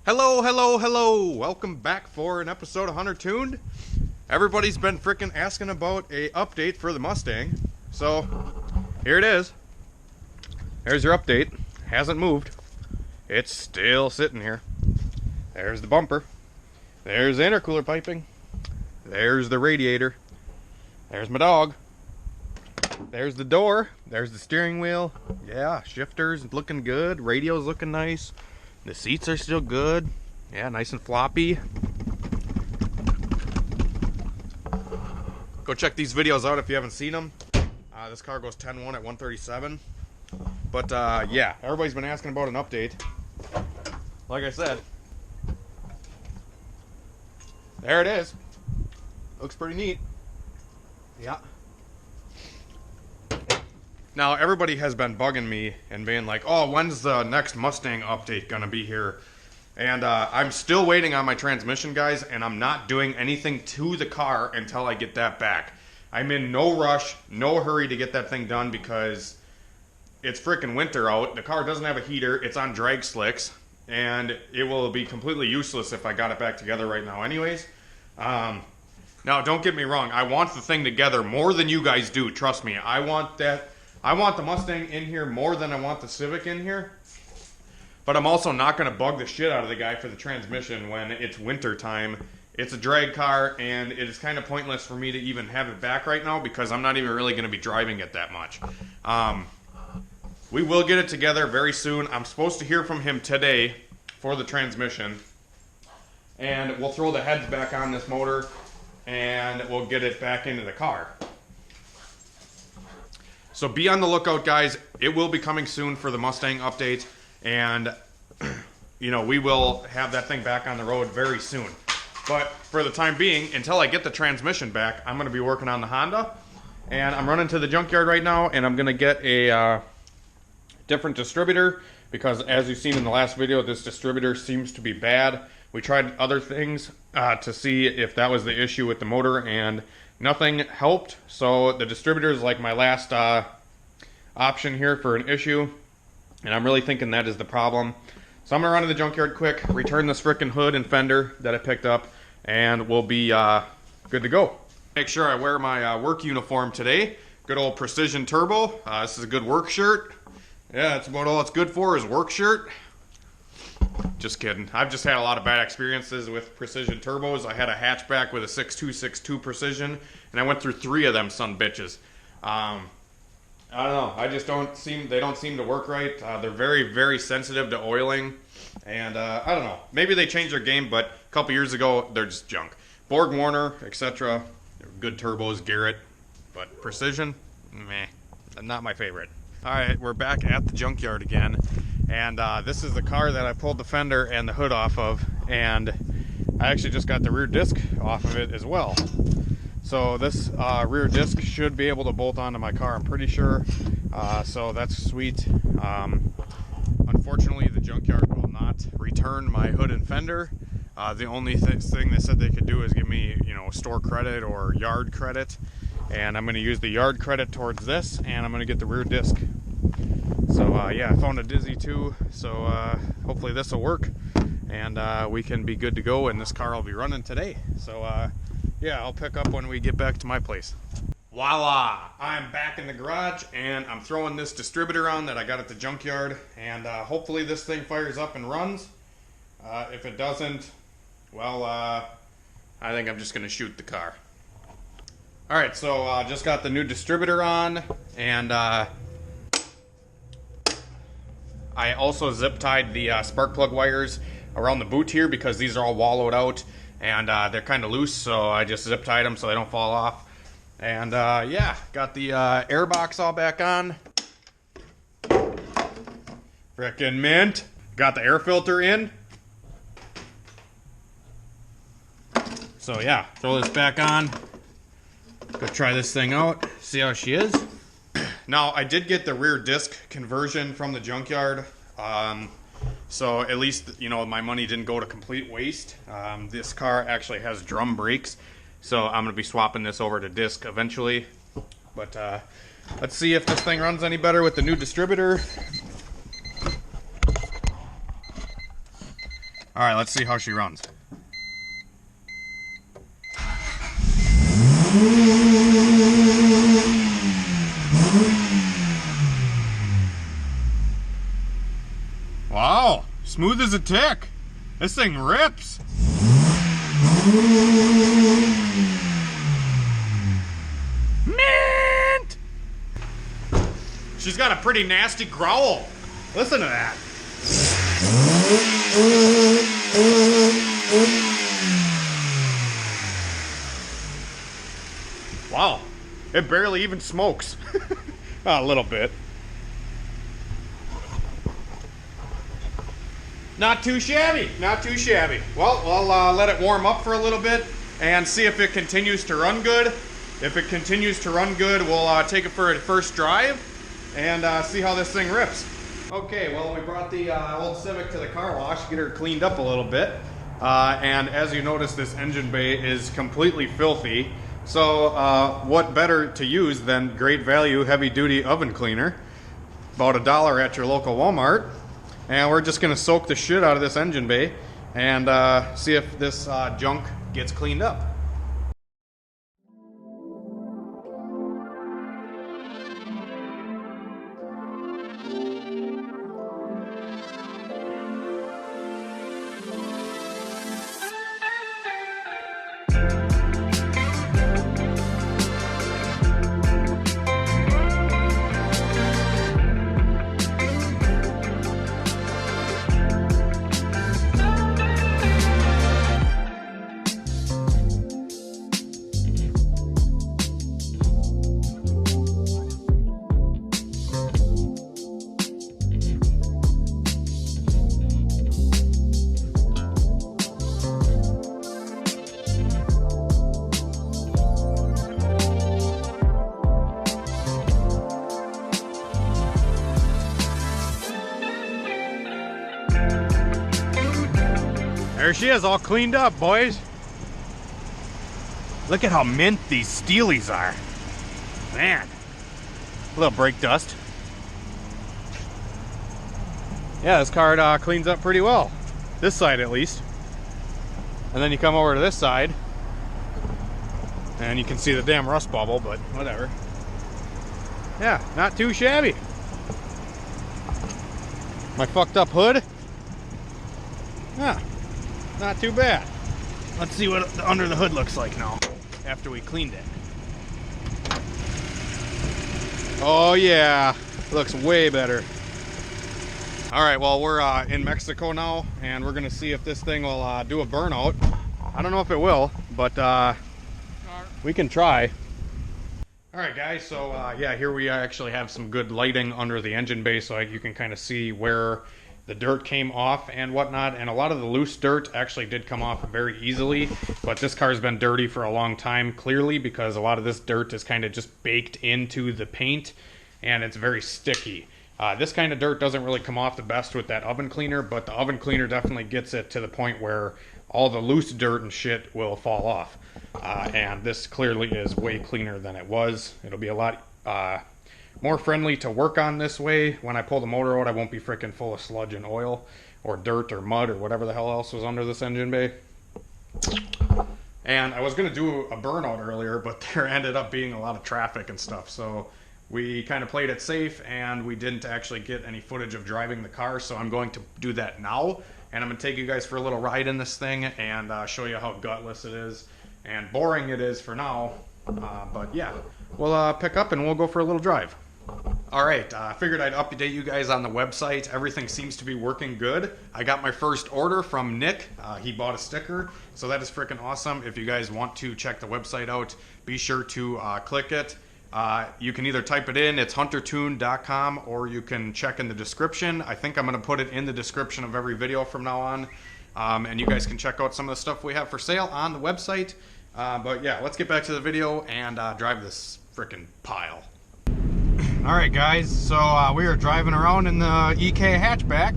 Hello, hello, hello! Welcome back for an episode of HunterTuned. Everybody's been frickin' asking about a update for the Mustang, so here it is. There's your update. Hasn't moved. It's still sitting here. There's the bumper. There's the intercooler piping. There's the radiator. There's my dog. There's the door. There's the steering wheel. Yeah, shifter's looking good. Radio's looking nice. The seats are still good. Yeah, nice and floppy. Go check these videos out if you haven't seen them. This car goes 10-1 at 137. But yeah, everybody's been asking about an update. Like I said, there it is. Looks pretty neat. Yeah. Now, everybody has been bugging me and being like, oh, when's the next Mustang update going to be here? And I'm still waiting on my transmission, guys, and I'm not doing anything to the car until I get that back. I'm in no rush, no hurry to get that thing done because it's freaking winter out. The car doesn't have a heater. It's on drag slicks, and it will be completely useless if I got it back together right now anyways. Now, don't get me wrong. I want the thing together more than you guys do. Trust me. I want the Mustang in here more than I want the Civic in here. But I'm also not going to bug the shit out of the guy for the transmission when it's winter time. It's a drag car, and it is kind of pointless for me to even have it back right now because I'm not even really going to be driving it that much. We will get it together very soon. I'm supposed to hear from him today for the transmission. And we'll throw the heads back on this motor, and we'll get it back into the car. So be on the lookout, guys. It will be coming soon for the Mustang update. And, you know, we will have that thing back on the road very soon. But for the time being, until I get the transmission back, I'm going to be working on the Honda. And I'm running to the junkyard right now, and I'm going to get a different distributor. Because as you've seen in the last video, this distributor seems to be bad. We tried other things to see if that was the issue with the motor, and nothing helped. So the distributor is like my last option here for an issue. And I'm really thinking that is the problem. So I'm going to run to the junkyard quick, return this frickin' hood and fender that I picked up, and we'll be good to go. Make sure I wear my work uniform today. Good old Precision Turbo. This is a good work shirt. Yeah, that's about all it's good for is work shirt. Just kidding. I've just had a lot of bad experiences with Precision Turbos. I had a hatchback with a 6262 Precision, and I went through 3 of them son bitches. I don't know. They don't seem to work right. They're very, very sensitive to oiling. And I don't know. Maybe they changed their game, but a couple years ago, they're just junk. Borg Warner, etc. Good turbos, Garrett. But Precision, meh. Not my favorite. Alright, we're back at the junkyard again. And this is the car that I pulled the fender and the hood off of. And I actually just got the rear disc off of it as well. So this rear disc should be able to bolt onto my car, I'm pretty sure. So that's sweet. Unfortunately, the junkyard will not return my hood and fender. The only thing they said they could do is give me, store credit or yard credit. And I'm going to use the yard credit towards this, and I'm going to get the rear disc. So yeah, I found a Dizzy too. So hopefully this will work, and we can be good to go, and this car will be running today. So yeah, I'll pick up when we get back to my place. Voila! I'm back in the garage, and I'm throwing this distributor on that I got at the junkyard, and hopefully this thing fires up and runs. If it doesn't, well, I think I'm just going to shoot the car. Alright, so just got the new distributor on, and I also zip-tied the spark plug wires around the boot here because these are all wallowed out. And they're kind of loose, so I just zip tied them so they don't fall off. And yeah, got the air box all back on. Frickin' mint. Got the air filter in. So yeah, throw this back on. Go try this thing out, see how she is. Now, I did get the rear disc conversion from the junkyard. So at least, my money didn't go to complete waste. This car actually has drum brakes, so I'm going to be swapping this over to disc eventually. But let's see if this thing runs any better with the new distributor. All right, let's see how she runs. Wow, smooth as a tick. This thing rips. Mint! She's got a pretty nasty growl. Listen to that. Wow, it barely even smokes. A little bit. Not too shabby, not too shabby. Well, we'll let it warm up for a little bit and see if it continues to run good. If it continues to run good, we'll take it for a first drive and see how this thing rips. Okay, well, we brought the old Civic to the car wash, get her cleaned up a little bit. And as you notice, this engine bay is completely filthy. So what better to use than great value heavy duty oven cleaner? About $1 at your local Walmart. And we're just gonna soak the shit out of this engine bay and see if this junk gets cleaned up. There she is, all cleaned up, boys. Look at how mint these steelies are. Man, a little brake dust. Yeah, this car cleans up pretty well. This side at least. And then you come over to this side and you can see the damn rust bubble, but whatever. Yeah, not too shabby. My fucked up hood. Yeah. Not too bad. Let's see what the under the hood looks like now after we cleaned it. Oh yeah, looks way better. All right, well, we're in Mexico now and we're gonna see if this thing will do a burnout. I don't know if it will, but we can try. All right guys, so yeah, here we actually have some good lighting under the engine bay so you can kind of see where the dirt came off and whatnot, and a lot of the loose dirt actually did come off very easily, but this car's been dirty for a long time, clearly, because a lot of this dirt is kind of just baked into the paint, and it's very sticky. This kind of dirt doesn't really come off the best with that oven cleaner, but the oven cleaner definitely gets it to the point where all the loose dirt and shit will fall off. And this clearly is way cleaner than it was. It'll be a lot more friendly to work on this way. When I pull the motor out, I won't be freaking full of sludge and oil or dirt or mud or whatever the hell else was under this engine bay. And I was going to do a burnout earlier, but there ended up being a lot of traffic and stuff, so we kind of played it safe and we didn't actually get any footage of driving the car, so I'm going to do that now, and I'm going to take you guys for a little ride in this thing and show you how gutless it is and boring it is for now. But yeah, we'll pick up and we'll go for a little drive. Alright, I figured I'd update you guys on the website. Everything seems to be working good. I got my first order from Nick. He bought a sticker, so that is freaking awesome. If you guys want to check the website out, be sure to click it. You can either type it in, it's HunterTuned.com, or you can check in the description. I think I'm going to put it in the description of every video from now on. And you guys can check out some of the stuff we have for sale on the website. But yeah, let's get back to the video and drive this freaking pile. Alright guys, so we are driving around in the EK hatchback.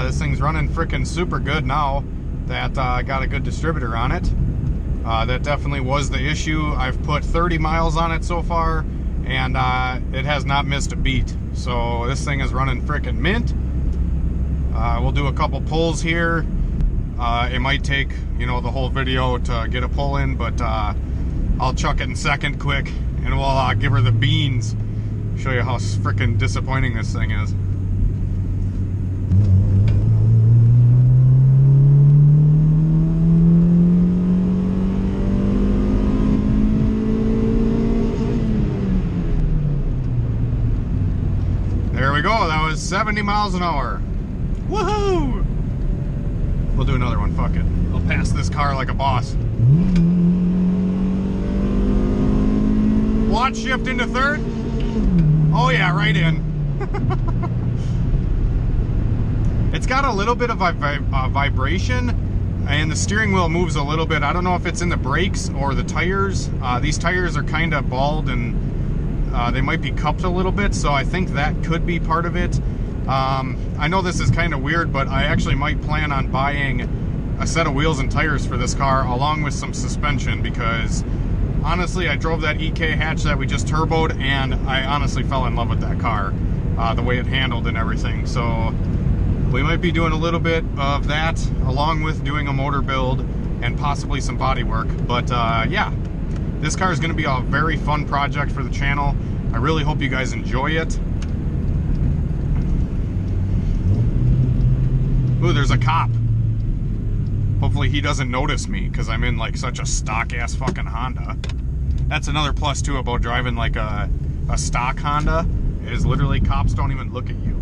This thing's running freaking super good now that got a good distributor on it. That definitely was the issue. I've put 30 miles on it so far and it has not missed a beat. So this thing is running freaking mint. We'll do a couple pulls here It might take, you know, the whole video to get a pull in, but I'll chuck it in second quick, and we'll give her the beans. Show you how freaking disappointing this thing is. There we go, that was 70 miles an hour. Woohoo! We'll do another one, fuck it. I'll pass this car like a boss. Watch shift into third? Oh yeah, right in. It's got a little bit of a vibration, and the steering wheel moves a little bit. I don't know if it's in the brakes or the tires. These tires are kind of bald, and they might be cupped a little bit, so I think that could be part of it. I know this is kind of weird, but I actually might plan on buying a set of wheels and tires for this car along with some suspension, because honestly, I drove that EK hatch that we just turboed, and I honestly fell in love with that car, the way it handled and everything. So we might be doing a little bit of that along with doing a motor build and possibly some body work. But yeah, this car is going to be a very fun project for the channel. I really hope you guys enjoy it. Ooh, there's a cop. Hopefully he doesn't notice me, because I'm in like such a stock ass fucking Honda. That's another plus too about driving like a stock Honda, is literally cops don't even look at you.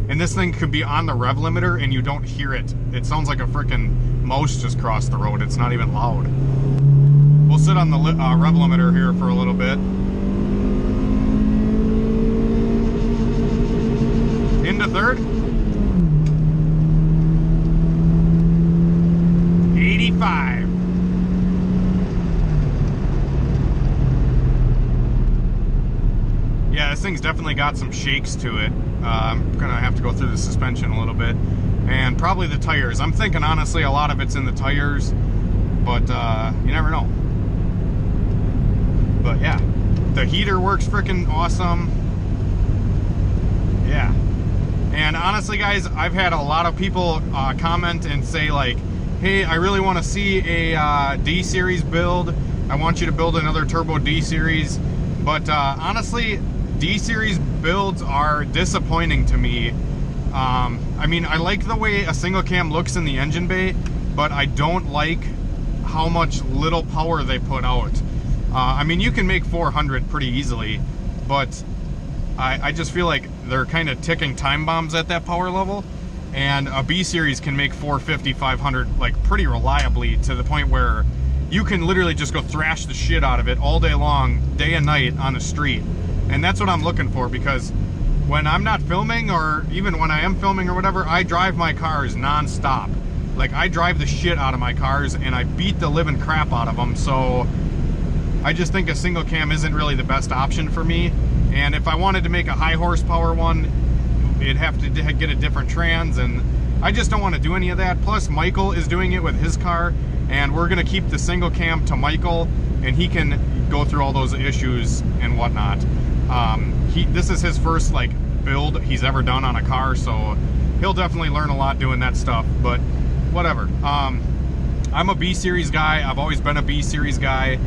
And this thing could be on the rev limiter and you don't hear it. It sounds like a freaking mouse just crossed the road. It's not even loud. We'll sit on the rev limiter here for a little bit. Into third. 85. Yeah, this thing's definitely got some shakes to it. I'm gonna have to go through the suspension a little bit, and probably the tires. I'm thinking honestly a lot of it's in the tires, but you never know. But yeah, the heater works freaking awesome. Yeah, and honestly guys, I've had a lot of people comment and say like, hey, I really want to see a D-Series build. I want you to build another turbo D-Series. But honestly, D-Series builds are disappointing to me. I mean, I like the way a single cam looks in the engine bay, but I don't like how much little power they put out. I mean, you can make 400 pretty easily, but I just feel like they're kind of ticking time bombs at that power level. And a B-Series can make 450, 500 like pretty reliably, to the point where you can literally just go thrash the shit out of it all day long, day and night on the street. And that's what I'm looking for, because when I'm not filming, or even when I am filming or whatever, I drive my cars non-stop. Like, I drive the shit out of my cars and I beat the living crap out of them. So I just think a single cam isn't really the best option for me. And if I wanted to make a high horsepower one, it'd have to get a different trans, and I just don't want to do any of that. Plus, Michael is doing it with his car, and we're going to keep the single cam to Michael, and he can go through all those issues and whatnot. This is his first like build he's ever done on a car, so he'll definitely learn a lot doing that stuff, but whatever. I'm a B-Series guy. I've always been a B-Series guy.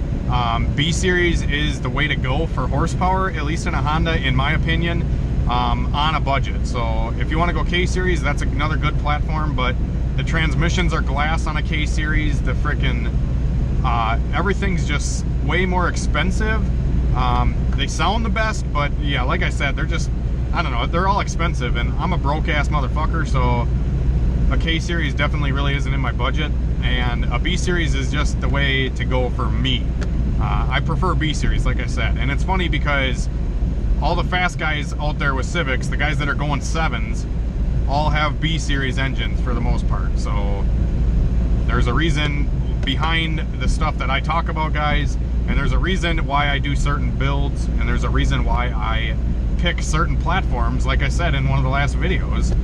B-Series is the way to go for horsepower, at least in a Honda, in my opinion. On a budget. So if you want to go K-Series, that's another good platform, but the transmissions are glass on a K-Series. The frickin' everything's just way more expensive. They sound the best, but yeah, like I said, they're just, I don't know, they're all expensive, and I'm a broke ass motherfucker, so a K-Series definitely really isn't in my budget, and a B-Series is just the way to go for me. I prefer B-Series, like I said. And it's funny because all the fast guys out there with Civics, the guys that are going 7s, all have B-Series engines for the most part. So there's a reason behind the stuff that I talk about, guys, and there's a reason why I do certain builds, and there's a reason why I pick certain platforms, like I said in one of the last videos.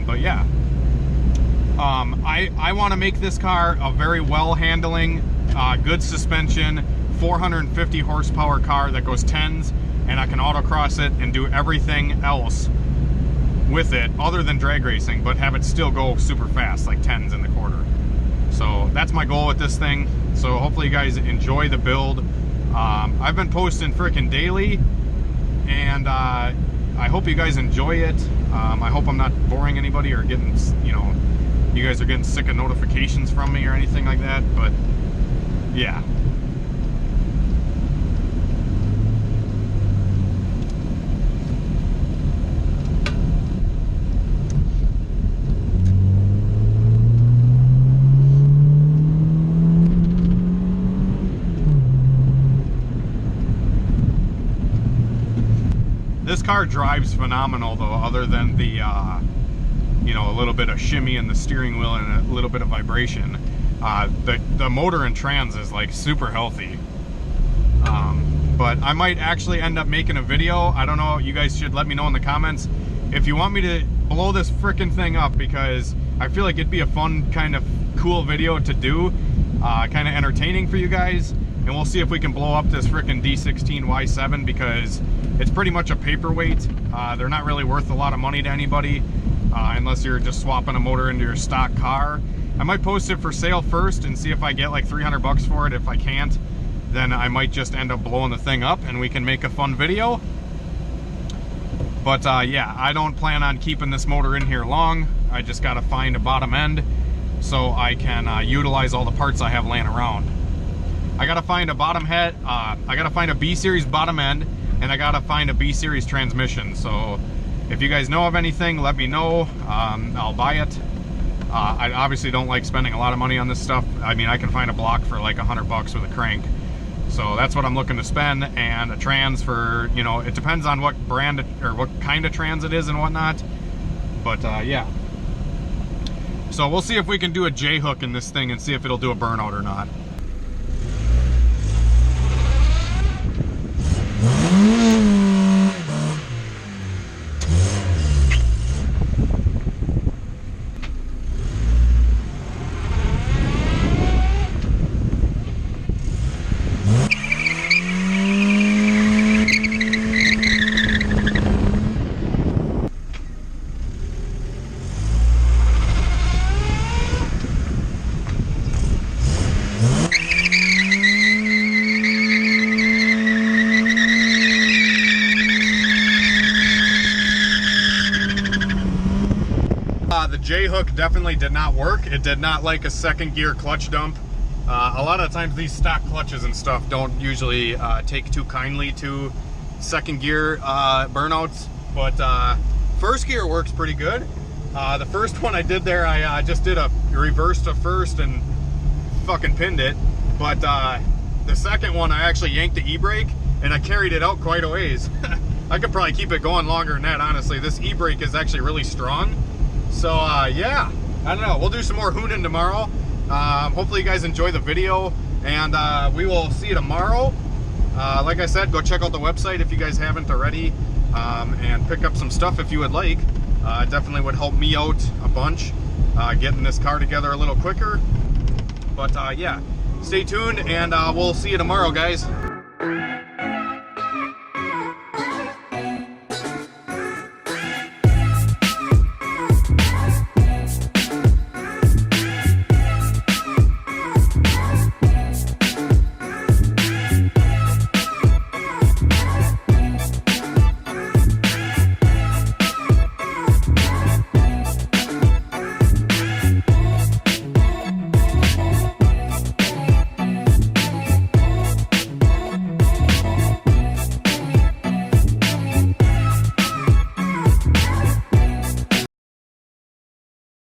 But yeah, I want to make this car a very well handling, good suspension, 450 horsepower car that goes 10s, and I can autocross it and do everything else with it other than drag racing, but have it still go super fast, like 10s in the quarter. So that's my goal with this thing. So hopefully you guys enjoy the build. I've been posting freaking daily, and I hope you guys enjoy it. I hope I'm not boring anybody or getting, you know, you guys are getting sick of notifications from me or anything like that, but yeah. This car drives phenomenal though, other than the, you know, a little bit of shimmy in the steering wheel and a little bit of vibration. The motor and trans is like super healthy. But I might actually end up making a video. I don't know, you guys should let me know in the comments if you want me to blow this frickin' thing up, because I feel like it'd be a fun, kind of cool video to do, kind of entertaining for you guys. And we'll see if we can blow up this frickin' D16 Y7, because it's pretty much a paperweight. They're not really worth a lot of money to anybody, unless you're just swapping a motor into your stock car. I might post it for sale first and see if I get like 300 bucks for it. If I can't, then I might just end up blowing the thing up and we can make a fun video. But yeah, I don't plan on keeping this motor in here long. I just gotta find a bottom end so I can utilize all the parts I have laying around. I gotta find a bottom head, I gotta find a B-series bottom end, and I gotta find a B-series transmission. So if you guys know of anything, let me know. I'll buy it. I obviously don't like spending a lot of money on this stuff. I mean, I can find a block for like 100 bucks with a crank. So that's what I'm looking to spend, and a trans for, you know, it depends on what brand or what kind of trans it is and whatnot. But yeah. So we'll see if we can do a J-hook in this thing and see if it'll do a burnout or not. The J-hook definitely did not work. It did not like a second gear clutch dump. A lot of times these stock clutches and stuff don't usually take too kindly to second gear burnouts, but first gear works pretty good. The first one I did there, I just did a reverse to first and fucking pinned it, but the second one I actually yanked the e-brake and I carried it out quite a ways. I could probably keep it going longer than that, honestly. This e-brake is actually really strong. So yeah, I don't know, we'll do some more hooning tomorrow. Hopefully you guys enjoy the video, and we will see you tomorrow. Like I said, go check out the website if you guys haven't already, and pick up some stuff if you would like. It definitely would help me out a bunch, getting this car together a little quicker. But yeah, stay tuned, and we'll see you tomorrow, guys.